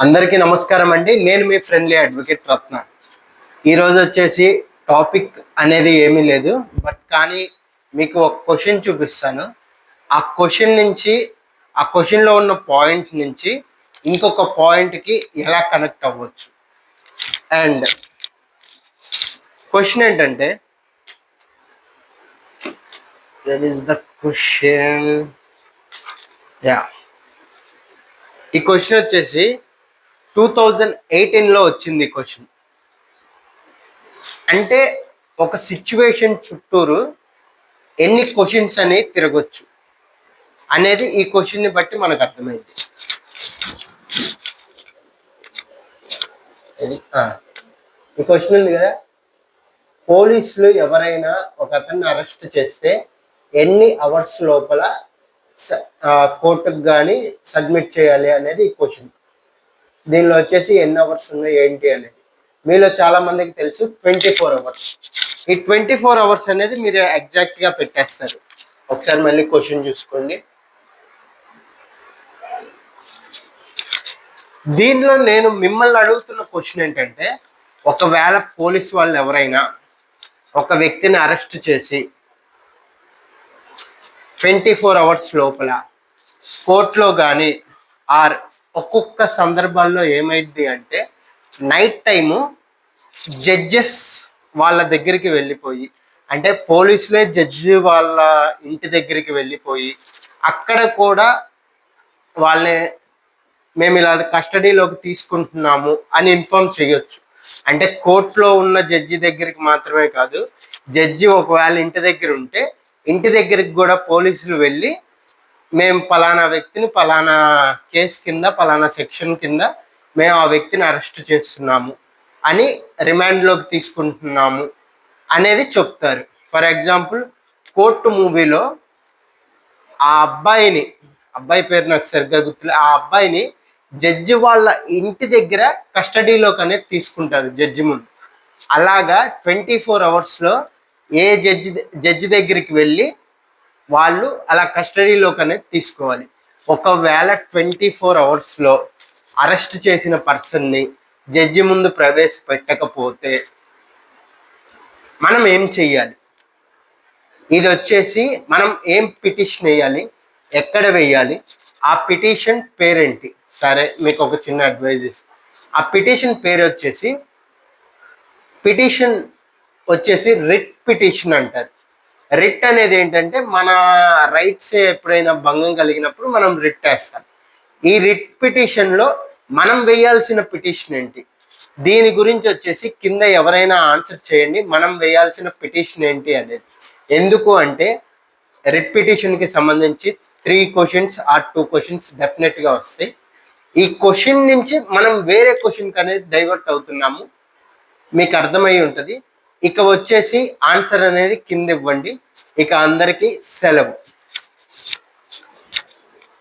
అందరికీ నమస్కారం అండి. నేను మీ ఫ్రెండ్లీ అడ్వకేట్ రత్న. ఈరోజు వచ్చేసి టాపిక్ అనేది ఏమీ లేదు, కానీ మీకు ఒక క్వశ్చన్ చూపిస్తాను. ఆ క్వశ్చన్లో ఉన్న పాయింట్ నుంచి ఇంకొక పాయింట్కి ఎలా కనెక్ట్ అవ్వచ్చు. అండ్ క్వశ్చన్ ఏంటంటే, దట్ ఈస్ ద క్వశ్చన్. ఈ క్వశ్చన్ వచ్చేసి 2018లో వచ్చింది క్వశ్చన్. అంటే ఒక సిచ్యువేషన్ చుట్టూరు ఎన్ని క్వశ్చన్స్ అనేవి తిరగొచ్చు అనేది ఈ క్వశ్చన్ని బట్టి మనకు అర్థమైంది. ఈ క్వశ్చన్ ఉంది కదా, పోలీసులు ఎవరైనా ఒక అతన్ని అరెస్ట్ చేస్తే ఎన్ని అవర్స్ లోపల కోర్టుకు కానీ సబ్మిట్ చేయాలి అనేది ఈ క్వశ్చన్. దీనిలో వచ్చేసి ఎన్ని అవర్స్ ఉన్నాయి ఏంటి అనేది మీలో చాలా మందికి తెలుసు, 24 అవర్స్. ఈ 24 అవర్స్ అనేది మీరు ఎగ్జాక్ట్గా పెట్టేస్తారు. ఒకసారి మళ్ళీ క్వశ్చన్ చూసుకోండి. దీనిలో నేను మిమ్మల్ని అడుగుతున్న క్వశ్చన్ ఏంటంటే, ఒకవేళ పోలీస్ వాళ్ళు ఎవరైనా ఒక వ్యక్తిని అరెస్ట్ చేసి 24 అవర్స్ లోపల కోర్టులో కానీ ఆర్ ఒక్కొక్క సందర్భాల్లో ఏమైంది అంటే, నైట్ టైము జడ్జెస్ వాళ్ళ దగ్గరికి వెళ్ళిపోయి, అంటే పోలీసులే జడ్జి వాళ్ళ ఇంటి దగ్గరికి వెళ్ళిపోయి అక్కడ కూడా వాళ్ళని మేము ఇలా కస్టడీలోకి తీసుకుంటున్నాము అని ఇన్ఫార్మ్ చేయొచ్చు. అంటే కోర్టులో ఉన్న జడ్జి దగ్గరికి మాత్రమే కాదు, జడ్జి ఒకవేళ ఇంటి దగ్గర ఉంటే ఇంటి దగ్గరికి కూడా పోలీసులు వెళ్ళి మేము పలానా వ్యక్తిని పలానా కేసు కింద పలానా సెక్షన్ కింద మేము ఆ వ్యక్తిని అరెస్ట్ చేస్తున్నాము అని రిమాండ్లోకి తీసుకుంటున్నాము అనేది చెప్తారు. ఫర్ ఎగ్జాంపుల్, కోర్టు మూవీలో ఆ అబ్బాయి పేరు నాకు సరిగ్గా గుర్తులే, ఆ అబ్బాయిని జడ్జి వాళ్ళ ఇంటి దగ్గర కస్టడీలోకి అనేది తీసుకుంటారు జడ్జి ముందు. అలాగా 24 అవర్స్లో ఏ జడ్జి దగ్గరికి వెళ్ళి వాళ్ళు అలా కస్టడీలోకి అనేది తీసుకోవాలి. ఒకవేళ 24 అవర్స్లో అరెస్ట్ చేసిన పర్సన్ని జడ్జి ముందు ప్రవేశపెట్టకపోతే మనం ఏం చెయ్యాలి? ఇది వచ్చేసి మనం ఏం పిటిషన్ వేయాలి, ఎక్కడ వేయాలి, ఆ పిటిషన్ పేరేంటి? సరే, మీకు ఒక చిన్న అడ్వైజ్. ఆ పిటిషన్ పేరు వచ్చేసి రిట్ పిటిషన్ అంటారు. రిట్ అనేది ఏంటంటే, మన రైట్స్ ఎప్పుడైనా భంగం కలిగినప్పుడు మనం రిట్ వేస్తాం. ఈ రిట్ పిటిషన్లో మనం వేయాల్సిన పిటిషన్ ఏంటి? దీని గురించి వచ్చేసి కింద ఎవరైనా ఆన్సర్ చేయండి, మనం వేయాల్సిన పిటిషన్ ఏంటి అనేది. ఎందుకు అంటే, రిట్ పిటిషన్కి సంబంధించి 3 క్వశ్చన్స్ ఆర్ 2 క్వశ్చన్స్ డెఫినెట్గా వస్తాయి. ఈ క్వశ్చన్ నుంచి మనం వేరే క్వశ్చన్కి అనేది డైవర్ట్ అవుతున్నాము, మీకు అర్థమై ఉంటుంది. ఇక వచ్చేసి ఆన్సర్ అనేది కింద ఇవ్వండి. ఇక అందరికీ సెలవు.